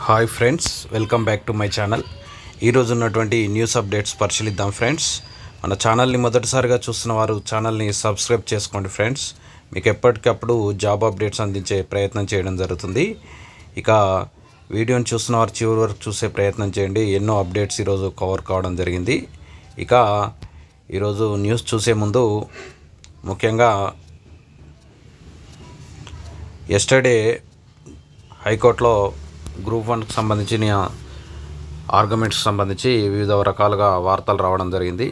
Hi friends, welcome back to my channel. ఈరోజు ఉన్నటువంటి news updates పరిశీలిద్దాం ఫ్రెండ్స్. మన ఛానల్ని మొదటిసారిగా చూస్తున్న వారు ఛానల్ని సబ్స్క్రైబ్ చేసుకోండి ఫ్రెండ్స్. మీకు ఎప్పటికప్పుడు జాబ్ అప్డేట్స్ అందించే ప్రయత్నం చేయడం జరుగుతుంది. ఇక వీడియోని చూస్తున్న వారు చివరి వరకు చూసే ప్రయత్నం చేయండి. ఎన్నో అప్డేట్స్ ఈరోజు కవర్ కావడం జరిగింది. ఇక ఈరోజు న్యూస్ చూసే ముందు ముఖ్యంగా ఎస్టర్డే హైకోర్టులో గ్రూప్ 1కి సంబంధించిన ఆర్గ్యుమెంట్స్కి సంబంధించి వివిధ రకాలుగా వార్తలు రావడం జరిగింది.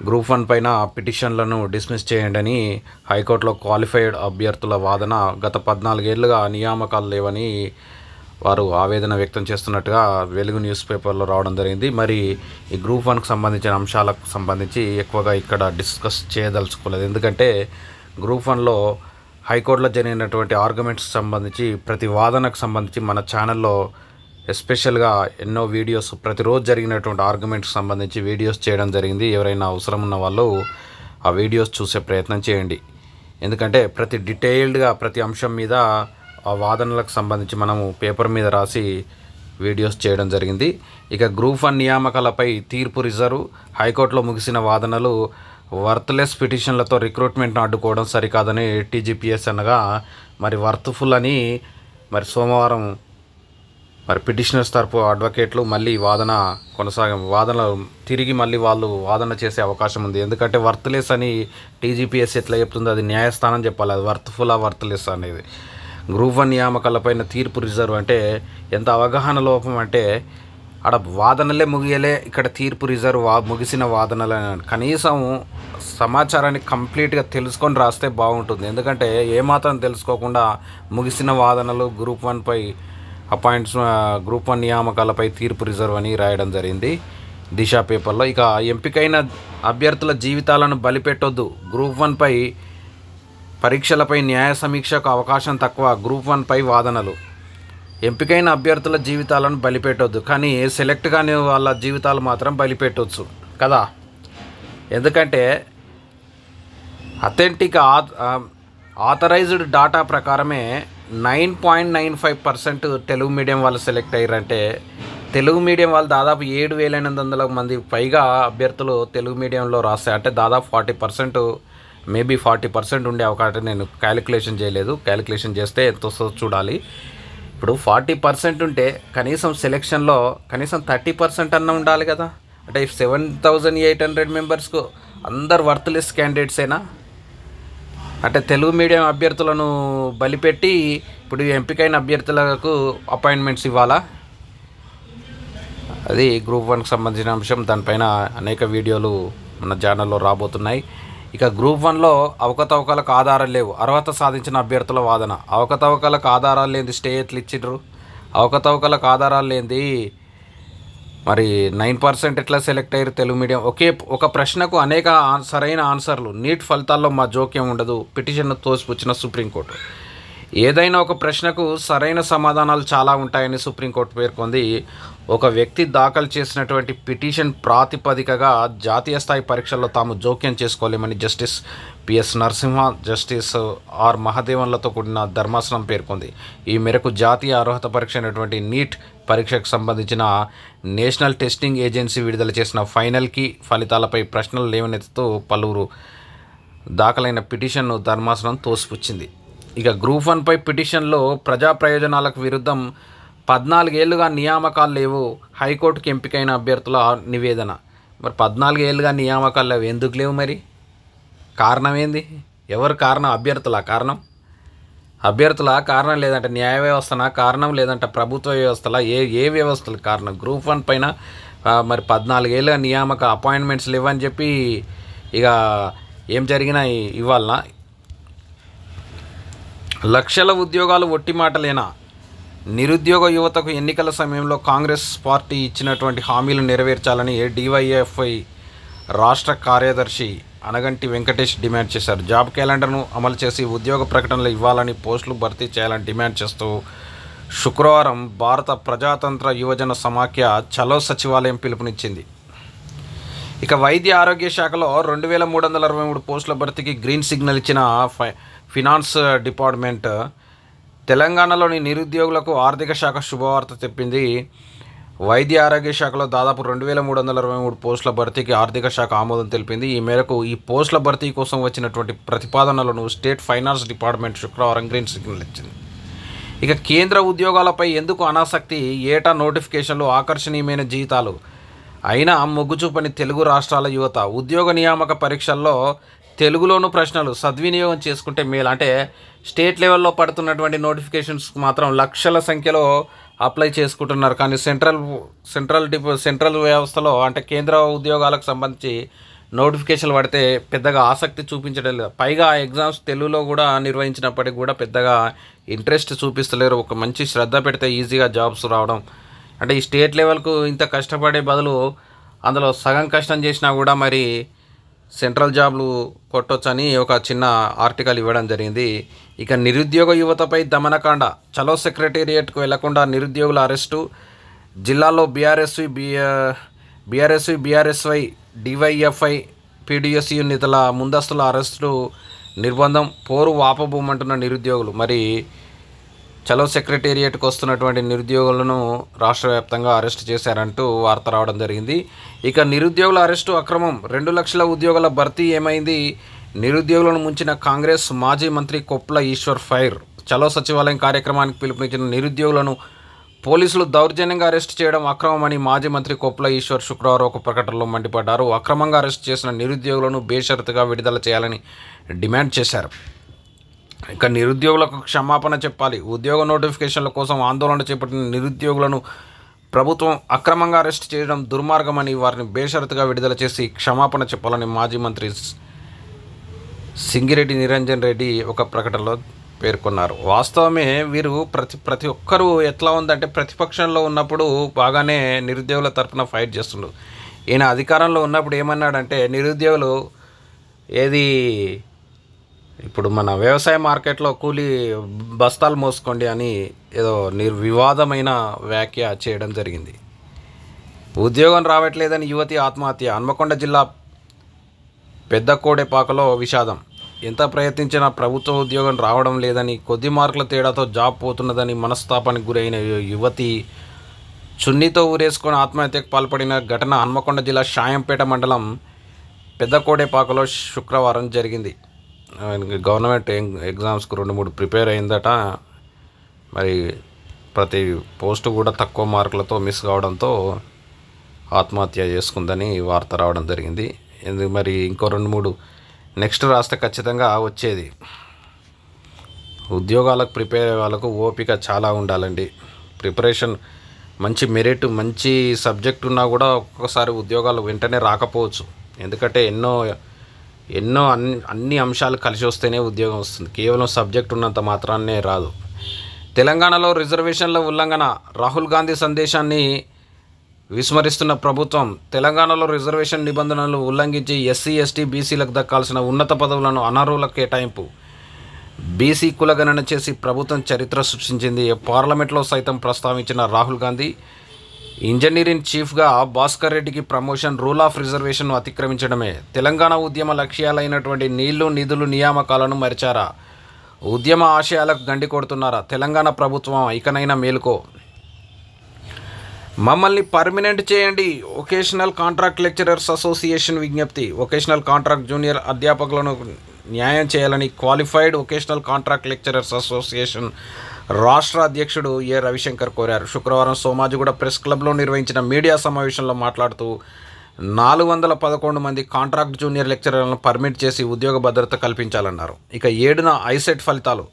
గ్రూప్ 1 పైన పిటిషన్లను డిస్మిస్ చేయండి అని హైకోర్టులో క్వాలిఫైడ్ అభ్యర్థుల వాదన గత 14 ఏళ్లుగా నియామకాలు లేవని వారు ఆవేదన వ్యక్తం చేస్తున్నట్టుగా వెలుగు న్యూస్ పేపర్లో రావడం జరిగింది. మరి ఈ గ్రూప్ 1కి సంబంధించిన అంశాలకు సంబంధించి ఎక్కువగా ఇక్కడ డిస్కస్ చేయదలుచుకోలేదు. ఎందుకంటే గ్రూప్ 1లో హైకోర్టులో జరిగినటువంటి ఆర్గ్యుమెంట్స్కి సంబంధించి ప్రతి వాదనకు సంబంధించి మన ఛానల్లో ఎస్పెషల్గా ఎన్నో వీడియోస్ ప్రతిరోజు జరిగినటువంటి ఆర్గ్యుమెంట్స్కి సంబంధించి వీడియోస్ చేయడం జరిగింది. ఎవరైనా అవసరం ఉన్న వాళ్ళు ఆ వీడియోస్ చూసే ప్రయత్నం చేయండి. ఎందుకంటే ప్రతి డీటెయిల్డ్గా ప్రతి అంశం మీద ఆ వాదనలకు సంబంధించి మనము పేపర్ మీద రాసి వీడియోస్ చేయడం జరిగింది. ఇక గ్రూప్ 1 నియామకాలపై తీర్పు రిజర్వ్, హైకోర్టులో ముగిసిన వాదనలు, వర్త్లెస్ పిటిషన్లతో రిక్రూట్మెంట్ను అడ్డుకోవడం సరికాదని టీజీపీఎస్ అనగా మరి వర్త్ఫుల్ అని మరి సోమవారం మరి పిటిషనర్స్ తరపు అడ్వకేట్లు మళ్ళీ వాదన తిరిగి మళ్ళీ వాళ్ళు వాదన చేసే అవకాశం ఉంది. ఎందుకంటే వర్త్లెస్ అని టీజీపీఎస్ ఎట్లా చెప్తుందో అది న్యాయస్థానం చెప్పాలి. అది వర్త్ఫుల్ వర్త్లెస్ అనేది. గ్రూప్ 1 నియామకాలపైన తీర్పు రిజర్వ్ అంటే ఎంత అవగాహన లోపం అంటే అక్కడ వాదనలే ముగియలే, ఇక్కడ తీర్పు రిజర్వ్ ముగిసిన వాదనలే. కనీసం సమాచారాన్ని కంప్లీట్గా తెలుసుకొని రాస్తే బాగుంటుంది. ఎందుకంటే ఏమాత్రం తెలుసుకోకుండా ముగిసిన వాదనలు గ్రూప్ 1పై గ్రూప్ 1 నియామకాలపై తీర్పు రిజర్వ్ అని రాయడం జరిగింది దిశ పేపర్లో. ఇక ఎంపికైన అభ్యర్థుల జీవితాలను బలిపెట్టొద్దు, గ్రూప్ 1పై పరీక్షలపై న్యాయ సమీక్షకు అవకాశం తక్కువ, గ్రూప్ 1పై వాదనలు. ఎంపికైన అభ్యర్థుల జీవితాలను బలిపెట్టొద్దు, కానీ సెలెక్ట్ కాని వాళ్ళ జీవితాలు మాత్రం బలిపెట్టవచ్చు కదా. ఎందుకంటే అథెంటిక్ ఆథరైజ్డ్ డాటా ప్రకారమే 9.95% తెలుగు మీడియం వాళ్ళు సెలెక్ట్ అయ్యారంటే తెలుగు మీడియం వాళ్ళు దాదాపు 7,800 మంది పైగా అభ్యర్థులు తెలుగు మీడియంలో రాస్తాయి. అంటే దాదాపు 40%, మేబీ 40% ఉండే అవకాశం. నేను క్యాలిక్యులేషన్ చేయలేదు, క్యాలిక్యులేషన్ చేస్తే ఎంత వస్తుందో చూడాలి. ఇప్పుడు 40% ఉంటే కనీసం సెలెక్షన్లో కనీసం 30% అన్న ఉండాలి కదా. అంటే 7,800 మెంబర్స్కు అందరు వర్త్లెస్ క్యాండిడేట్సేనా? అంటే తెలుగు మీడియం అభ్యర్థులను బలిపెట్టి ఇప్పుడు ఎంపికైన అభ్యర్థులకు అపాయింట్మెంట్స్ ఇవ్వాలా? అది గ్రూప్ 1కి సంబంధించిన అంశం. దానిపైన అనేక వీడియోలు మన ఛానల్లో రాబోతున్నాయి. ఇక గ్రూప్ 1లో అవకతవకలకు ఆధారాలు లేవు, అర్హత సాధించిన అభ్యర్థుల వాదన. అవకతవకలకు ఆధారాలు లేనిది స్టే ఎట్లు ఇచ్చిండ్రు? అవకతవకలకు ఆధారాలు లేనిది మరి 9% ఎట్లా సెలెక్ట్ అయ్యారు తెలుగు మీడియం? ఒక ప్రశ్నకు అనేక సరైన ఆన్సర్లు, నీట్ ఫలితాల్లో మా జోక్యం ఉండదు, పిటిషన్ను తోసిపుచ్చిన సుప్రీంకోర్టు. ఏదైనా ఒక ప్రశ్నకు సరైన సమాధానాలు చాలా ఉంటాయని సుప్రీంకోర్టు పేర్కొంది. ఒక వ్యక్తి దాఖలు చేసినటువంటి పిటిషన్ ప్రాతిపదికగా జాతీయ స్థాయి పరీక్షల్లో తాము జోక్యం చేసుకోలేమని justice PS Narasimha, justice R మహదేవన్లతో కూడిన ధర్మాసనం పేర్కొంది. ఈ మేరకు జాతీయ అర్హత పరీక్ష అయినటువంటి నీట్ పరీక్షకు సంబంధించిన నేషనల్ టెస్టింగ్ ఏజెన్సీ విడుదల చేసిన ఫైనల్ కీ ఫలితాలపై ప్రశ్నలు లేవనెత్తుతూ పలువురు దాఖలైన పిటిషన్ను ధర్మాసనం తోసిపుచ్చింది. ఇక గ్రూప్ 1పై పిటిషన్లో ప్రజా ప్రయోజనాలకు విరుద్ధం 14 ఏళ్లుగా నియామకాలు లేవు, హైకోర్టుకి ఎంపికైన అభ్యర్థుల నివేదన. మరి 14 ఏళ్ళుగా నియామకాలు లేవు, ఎందుకు లేవు? మరి కారణం ఏంది? ఎవరు కారణం? అభ్యర్థుల కారణం? అభ్యర్థుల కారణం లేదంటే న్యాయ వ్యవస్థన కారణం, లేదంటే ప్రభుత్వ వ్యవస్థల ఏ వ్యవస్థల కారణం? గ్రూప్ 1 పైన మరి 14 ఏళ్ళ నియామక అపాయింట్మెంట్స్ లేవని చెప్పి ఇక ఏం జరిగినా ఇవ్వాలనా? లక్షల ఉద్యోగాలు ఒట్టి మాటలేనా? నిరుద్యోగ యువతకు ఎన్నికల సమయంలో కాంగ్రెస్ పార్టీ ఇచ్చినటువంటి హామీలు నెరవేర్చాలని డివైఎఫ్ఐ రాష్ట్ర కార్యదర్శి అనగంటి వెంకటేష్ డిమాండ్ చేశారు. జాబ్ క్యాలెండర్ను అమలు చేసి ఉద్యోగ ప్రకటనలు ఇవ్వాలని, పోస్టులు భర్తీ చేయాలని డిమాండ్ చేస్తూ శుక్రవారం భారత ప్రజాతంత్ర యువజన సమాఖ్య చలో సచివాలయం పిలుపునిచ్చింది. ఇక వైద్య ఆరోగ్య శాఖలో 2,363 పోస్టుల భర్తీకి గ్రీన్ సిగ్నల్ ఇచ్చిన ఫినాన్స్ డిపార్ట్మెంట్ తెలంగాణలోని నిరుద్యోగులకు ఆర్థిక శాఖ శుభవార్త చెప్పింది. వైద్య ఆరోగ్య శాఖలో దాదాపు 2323 పోస్టుల భర్తీకి ఆర్థిక శాఖ ఆమోదం తెలిపింది. ఈ మేరకు ఈ పోస్టుల భర్తీ కోసం వచ్చినటువంటి ప్రతిపాదనలను స్టేట్ ఫైనాన్స్ డిపార్ట్మెంట్ శుక్రవారం గ్రీన్ సిగ్నల్ ఇచ్చింది. ఇక కేంద్ర ఉద్యోగాలపై ఎందుకు అనాసక్తి, ఏటా నోటిఫికేషన్లు, ఆకర్షణీయమైన జీతాలు అయినా మొగ్గు చూపని తెలుగు రాష్ట్రాల యువత. ఉద్యోగ నియామక పరీక్షల్లో తెలుగులోను ప్రశ్నలు సద్వినియోగం చేసుకుంటే మేలు. అంటే స్టేట్ లెవెల్లో పడుతున్నటువంటి నోటిఫికేషన్స్ మాత్రం లక్షల సంఖ్యలో అప్లై చేసుకుంటున్నారు. కానీ సెంట్రల్ వ్యవస్థలో అంటే కేంద్ర ఉద్యోగాలకు సంబంధించి నోటిఫికేషన్లు పడితే పెద్దగా ఆసక్తి చూపించడం లేదు. పైగా ఎగ్జామ్స్ తెలుగులో కూడా నిర్వహించినప్పటికీ కూడా పెద్దగా ఇంట్రెస్ట్ చూపిస్తలేరు. ఒక మంచి శ్రద్ధ పెడితే ఈజీగా జాబ్స్ రావడం. అంటే ఈ స్టేట్ లెవెల్కు ఇంత కష్టపడే బదులు అందులో సగం కష్టం చేసినా కూడా మరి సెంట్రల్ జాబ్లు కొట్టొచ్చని ఒక చిన్న ఆర్టికల్ ఇవ్వడం జరిగింది. ఇక నిరుద్యోగ యువతపై దమనకాండ, చలో సెక్రటేరియట్కు వెళ్లకుండా నిరుద్యోగుల అరెస్టు. జిల్లాలో బీఆర్ఎస్వై, డివైఎఫ్ఐ, పీడీఎస్యు నేతల ముందస్తుల అరెస్టు నిర్బంధం, పోరు వాపబోమంటున్న నిరుద్యోగులు. మరి చలో సెక్రటేరియట్కు వస్తున్నటువంటి నిరుద్యోగులను రాష్ట్ర వ్యాప్తంగా అరెస్ట్ చేశారంటూ వార్త రావడం జరిగింది. ఇక నిరుద్యోగుల అరెస్టు అక్రమం, 2 లక్షల ఉద్యోగాల భర్తీ ఏమైంది? నిరుద్యోగులను ముంచిన కాంగ్రెస్ మాజీ మంత్రి కొప్పుల ఈశ్వర్ ఫైర్. చలో సచివాలయం కార్యక్రమానికి పిలుపునిచ్చిన నిరుద్యోగులను పోలీసులు దౌర్జన్యంగా అరెస్ట్ చేయడం అక్రమమని మాజీ మంత్రి కొప్పుల ఈశ్వర్ శుక్రవారం ఒక ప్రకటనలో మండిపడ్డారు. అక్రమంగా అరెస్ట్ చేసిన నిరుద్యోగులను బేషరతుగా విడుదల చేయాలని డిమాండ్ చేశారు. ఇక నిరుద్యోగులకు క్షమాపణ చెప్పాలి. ఉద్యోగ నోటిఫికేషన్ల కోసం ఆందోళన చేపట్టిన నిరుద్యోగులను ప్రభుత్వం అక్రమంగా అరెస్ట్ చేయడం దుర్మార్గమని, వారిని బేషరతుగా విడుదల చేసి క్షమాపణ చెప్పాలని మాజీ మంత్రి సింగిరెడ్డి నిరంజన్ రెడ్డి ఒక ప్రకటనలో పేర్కొన్నారు. వాస్తవమే, వీరు ప్రతి ఒక్కరూ ఎట్లా ఉందంటే ప్రతిపక్షంలో ఉన్నప్పుడు బాగానే నిరుద్యోగుల తరఫున ఫైట్ చేస్తుండ్రు. ఈయన అధికారంలో ఉన్నప్పుడు ఏమన్నాడంటే నిరుద్యోగులు ఏది ఇప్పుడు మన వ్యవసాయ మార్కెట్లో కూలీ బస్తాలు మోసుకోండి అని ఏదో వివాదమైన వ్యాఖ్య చేయడం జరిగింది. ఉద్యోగం రావట్లేదని యువతి ఆత్మహత్య. హన్మకొండ జిల్లా పెద్దకోడెపాకలో విషాదం. ఎంత ప్రయత్నించినా ప్రభుత్వ ఉద్యోగం రావడం లేదని, కొద్ది మార్కుల తేడాతో జాబ్ పోతున్నదని మనస్తాపానికి గురైన యువతి చున్నీతో ఊరేసుకొని ఆత్మహత్యకు పాల్పడిన ఘటన హన్మకొండ జిల్లా షాయంపేట మండలం పెద్దకోడెపాకలో శుక్రవారం జరిగింది. గవర్నమెంట్ ఎగ్జామ్స్కు 2-3 ప్రిపేర్ అయిందట. మరి ప్రతి పోస్టు కూడా తక్కువ మార్కులతో మిస్ కావడంతో ఆత్మహత్య చేసుకుందని వార్త రావడం జరిగింది. మరి ఇంకో 2-3 నెక్స్ట్ రాస్తే ఖచ్చితంగా వచ్చేది. ఉద్యోగాలకు ప్రిపేర్ అయ్యే వాళ్ళకు ఓపిక చాలా ఉండాలండి. ప్రిపరేషన్ మంచి మెరిట్, మంచి సబ్జెక్ట్ ఉన్నా కూడా ఒక్కొక్కసారి ఉద్యోగాలు వెంటనే రాకపోవచ్చు. ఎందుకంటే అన్ని అంశాలు కలిసి వస్తేనే ఉద్యోగం వస్తుంది. కేవలం సబ్జెక్ట్ ఉన్నంత మాత్రాన్నే రాదు. తెలంగాణలో రిజర్వేషన్ల ఉల్లంఘన, రాహుల్ గాంధీ సందేశాన్ని విస్మరిస్తున్న ప్రభుత్వం. తెలంగాణలో రిజర్వేషన్ నిబంధనలు ఉల్లంఘించి ఎస్సీ, ఎస్టీ, బీసీలకు దక్కాల్సిన ఉన్నత పదవులను అనర్హులకు కేటాయింపు, బీసీ కులగణన చేసి ప్రభుత్వం చరిత్ర సృష్టించింది. పార్లమెంట్లో సైతం ప్రస్తావించిన రాహుల్ గాంధీ ఇంజనీరింగ్ చీఫ్గా భాస్కర్ రెడ్డికి ప్రమోషన్, రూల్ ఆఫ్ రిజర్వేషన్ను అతిక్రమించడమే తెలంగాణ ఉద్యమ లక్ష్యాలైనటువంటి నీళ్లు, నిధులు, నియామకాలను మరిచారా? ఉద్యమ ఆశయాలకు గండి కొడుతున్నారా? తెలంగాణ ప్రభుత్వం ఇకనైనా మేలుకో. మమ్మల్ని పర్మనెంట్ చేయండి. వొకేషనల్ కాంట్రాక్ట్ లెక్చరర్స్ అసోసియేషన్ విజ్ఞప్తి. వొకేషనల్ కాంట్రాక్ట్ జూనియర్ అధ్యాపకులను న్యాయం చేయాలని qualified vocational contract lecturers association రాష్ట్ర అధ్యక్షుడు ఏ రవిశంకర్ కోరారు. శుక్రవారం సోమాజిగూడ ప్రెస్ క్లబ్లో నిర్వహించిన మీడియా సమావేశంలో మాట్లాడుతూ 411 మంది కాంట్రాక్ట్ జూనియర్ లెక్చరర్లను పర్మిట్ చేసి ఉద్యోగ భద్రత కల్పించాలన్నారు. ఇక 7న ఐసెట్ ఫలితాలు.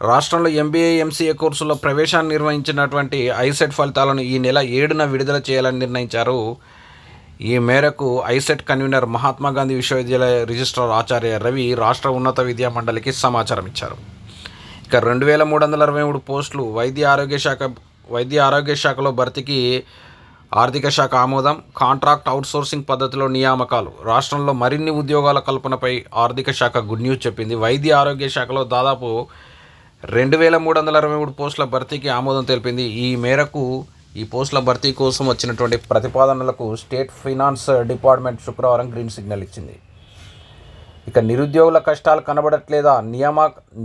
రాష్ట్రంలో ఎంబీఏ, ఎంసీఏ కోర్సుల్లో ప్రవేశాన్ని నిర్వహించినటువంటి ఐసెట్ ఫలితాలను ఈ నెల 7న విడుదల చేయాలని నిర్ణయించారు. ఈ మేరకు ఐసెట్ కన్వీనర్ మహాత్మాగాంధీ విశ్వవిద్యాలయ రిజిస్ట్రార్ ఆచార్య రవి రాష్ట్ర ఉన్నత విద్యా మండలికి సమాచారం ఇచ్చారు. ఇక 2363 పోస్టులు వైద్య ఆరోగ్య శాఖలో భర్తీకి ఆర్థిక శాఖ ఆమోదం. కాంట్రాక్ట్ అవుట్సోర్సింగ్ పద్ధతిలో నియామకాలు. రాష్ట్రంలో మరిన్ని ఉద్యోగాల కల్పనపై ఆర్థిక శాఖ గుడ్ న్యూస్ చెప్పింది. వైద్య ఆరోగ్య శాఖలో దాదాపు 2363 పోస్టుల భర్తీకి ఆమోదం తెలిపింది. ఈ మేరకు ఈ పోస్టుల భర్తీ కోసం వచ్చినటువంటి ప్రతిపాదనలకు స్టేట్ ఫైనాన్స్ డిపార్ట్మెంట్ శుక్రవారం గ్రీన్ సిగ్నల్ ఇచ్చింది. ఇక నిరుద్యోగుల కష్టాలు కనబడట్లేదా,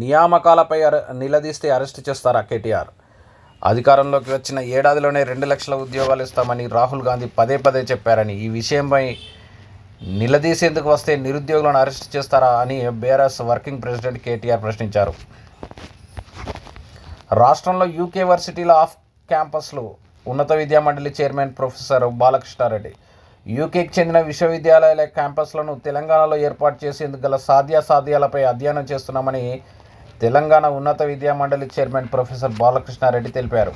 నియామకాలపై నిలదీస్తే అరెస్ట్ చేస్తారా కేటీఆర్? అధికారంలోకి వచ్చిన ఏడాదిలోనే 2 లక్షల ఉద్యోగాలు ఇస్తామని రాహుల్ గాంధీ పదే పదే చెప్పారని, ఈ విషయంపై నిలదీసేందుకు వస్తే నిరుద్యోగులను అరెస్ట్ చేస్తారా అని బీఆర్ఎస్ వర్కింగ్ ప్రెసిడెంట్ కేటీఆర్ ప్రశ్నించారు. రాష్ట్రంలో యూకే వర్సిటీల ఆఫ్ క్యాంపస్లు ఉన్నత విద్యామండలి చైర్మన్ ప్రొఫెసర్ బాలకృష్ణారెడ్డి యూకేకి చెందిన విశ్వవిద్యాలయాల క్యాంపస్లను తెలంగాణలో ఏర్పాటు చేసేందుకు గల సాధ్యాసాధ్యాలపై అధ్యయనం చేస్తున్నామని తెలంగాణ ఉన్నత విద్యామండలి చైర్మన్ ప్రొఫెసర్ బాలకృష్ణారెడ్డి తెలిపారు.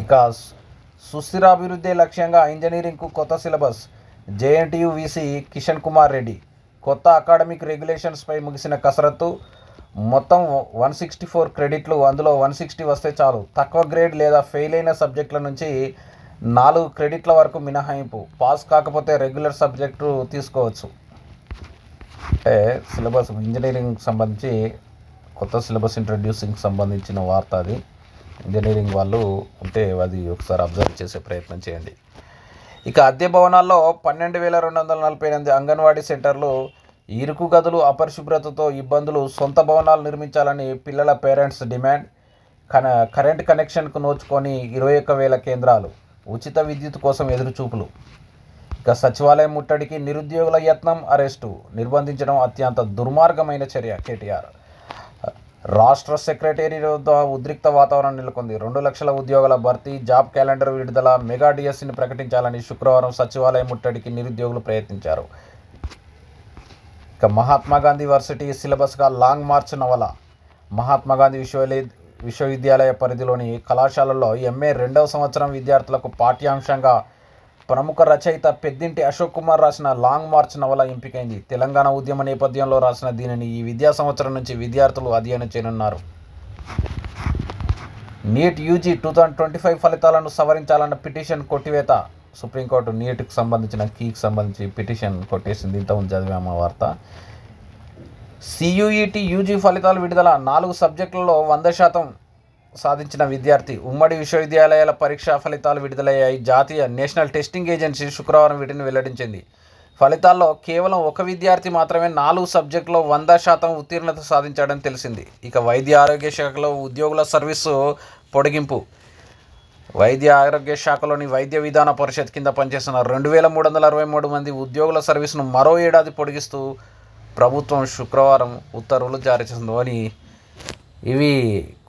ఇక సుస్థిరాభివృద్ధి లక్ష్యంగా ఇంజనీరింగ్కు కొత్త syllabus, JNTU VC Kishan Kumar Reddy కొత్త అకాడమిక్ రెగ్యులేషన్స్పై ముగిసిన కసరత్తు. మొత్తం 164 క్రెడిట్లు, అందులో 160 వస్తే చాలు. తక్కువ గ్రేడ్ లేదా ఫెయిల్ అయిన సబ్జెక్టుల నుంచి 4 క్రెడిట్ల వరకు మినహాయింపు. పాస్ కాకపోతే రెగ్యులర్ సబ్జెక్టు తీసుకోవచ్చు. అంటే సిలబస్ ఇంజనీరింగ్ సంబంధించి కొత్త సిలబస్ ఇంట్రడ్యూసింగ్ సంబంధించిన వార్త అది. ఇంజనీరింగ్ వాళ్ళు ఉంటే అది ఒకసారి అబ్జర్వ్ చేసే ప్రయత్నం చేయండి. ఇక అద్దె భవనాల్లో 12,248 అంగన్వాడీ సెంటర్లు, ఇరుకు గదులు, అపరిశుభ్రతతో ఇబ్బందులు, సొంత భవనాలు నిర్మించాలని పిల్లల పేరెంట్స్ డిమాండ్. కరెంట్ కనెక్షన్కు నోచుకొని 21,000 కేంద్రాలు, ఉచిత విద్యుత్ కోసం ఎదురుచూపులు. ఇక సచివాలయం ముట్టడికి నిరుద్యోగుల యత్నం, అరెస్టు, నిర్బంధించడం అత్యంత దుర్మార్గమైన చర్య కేటీఆర్. రాష్ట్ర సెక్రటేరియట్ వద్ద ఉద్రిక్త వాతావరణం నెలకొంది. 2 లక్షల ఉద్యోగాల భర్తీ, జాబ్ క్యాలెండర్ విడుదల, మెగా డిఎస్సిని ప్రకటించాలని శుక్రవారం సచివాలయం ముట్టడికి నిరుద్యోగులు ప్రయత్నించారు. ఇక మహాత్మాగాంధీ వర్సిటీ సిలబస్గా లాంగ్ మార్చ్ నవల. మహాత్మాగాంధీ విశ్వవిద్యాలయ పరిధిలోని కళాశాలల్లో ఎంఏ 2వ సంవత్సరం విద్యార్థులకు పాఠ్యాంశంగా ప్రముఖ రచయిత పెద్దింటి అశోక్ కుమార్ రాసిన లాంగ్ మార్చ్ నవల ఎంపికైంది. తెలంగాణ ఉద్యమ నేపథ్యంలో రాసిన దీనిని ఈ విద్యా సంవత్సరం నుంచి విద్యార్థులు అధ్యయనం చేయనున్నారు. నీట్ యూజీ 2025 ఫలితాలను సవరించాలన్న పిటిషన్ కొట్టివేత. సుప్రీంకోర్టు నీట్కి సంబంధించిన కీకి సంబంధించి పిటిషన్ కొట్టేసింది. ఇంతకుముందు చదివాము వార్త. CUET యూజీ ఫలితాలు విడుదల. 4 సబ్జెక్టులలో 100% సాధించిన విద్యార్థి. ఉమ్మడి విశ్వవిద్యాలయాల పరీక్షా ఫలితాలు విడుదలయ్యాయి. జాతీయ నేషనల్ టెస్టింగ్ ఏజెన్సీ శుక్రవారం వీటిని వెల్లడించింది. ఫలితాల్లో కేవలం ఒక విద్యార్థి మాత్రమే 4 సబ్జెక్టులో 100% ఉత్తీర్ణత సాధించాడని తెలిసింది. ఇక వైద్య ఆరోగ్య శాఖలో ఉద్యోగుల సర్వీసు పొడిగింపు. వైద్య ఆరోగ్య శాఖలోని వైద్య విధాన పరిషత్ కింద పనిచేస్తున్న 2,363 మంది ఉద్యోగుల సర్వీసును మరో ఏడాది పొడిగిస్తూ ప్రభుత్వం శుక్రవారం ఉత్తర్వులు జారీ చేసింది. ఇవి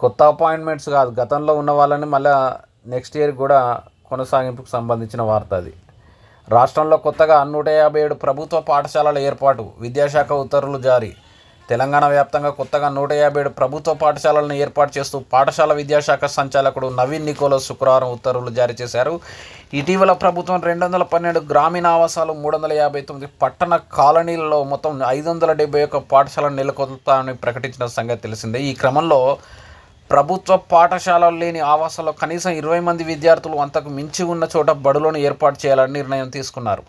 కొత్త అపాయింట్మెంట్స్ కాదు, గతంలో ఉన్న వాళ్ళని మళ్ళీ నెక్స్ట్ ఇయర్ కూడా కొనసాగింపుకు సంబంధించిన వార్త అది. రాష్ట్రంలో కొత్తగా 157 ప్రభుత్వ పాఠశాలల ఏర్పాటు, విద్యాశాఖ ఉత్తర్వులు జారీ. తెలంగాణ వ్యాప్తంగా కొత్తగా 157 ప్రభుత్వ పాఠశాలలను ఏర్పాటు చేస్తూ పాఠశాల విద్యాశాఖ సంచాలకుడు నవీన్ నికోలస్ శుక్రవారం ఉత్తర్వులు జారీ చేశారు. ఇటీవల ప్రభుత్వం 212 గ్రామీణ ఆవాసాలు, 359 పట్టణ కాలనీలలో మొత్తం 571 పాఠశాలను నెలకొల్పుతామని ప్రకటించిన సంగతి తెలిసిందే. ఈ క్రమంలో ప్రభుత్వ పాఠశాలలు లేని ఆవాసాల్లో కనీసం 20 మంది విద్యార్థులు అంతకు మించి ఉన్న చోట బడులను ఏర్పాటు చేయాలని నిర్ణయం తీసుకున్నారు.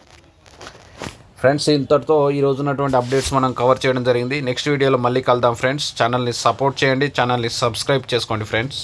ఫ్రెండ్స్, ఇంతటితో ఈ రోజు ఉన్నటువంటి అప్డేట్స్ మనం కవర్ చేయడం జరిగింది. నెక్స్ట్ వీడియోలో మళ్ళీ కలుద్దాం ఫ్రెండ్స్. ఛానల్ని సపోర్ట్ చేయండి, ఛానల్ని సబ్స్క్రైబ్ చేసుకోండి ఫ్రెండ్స్.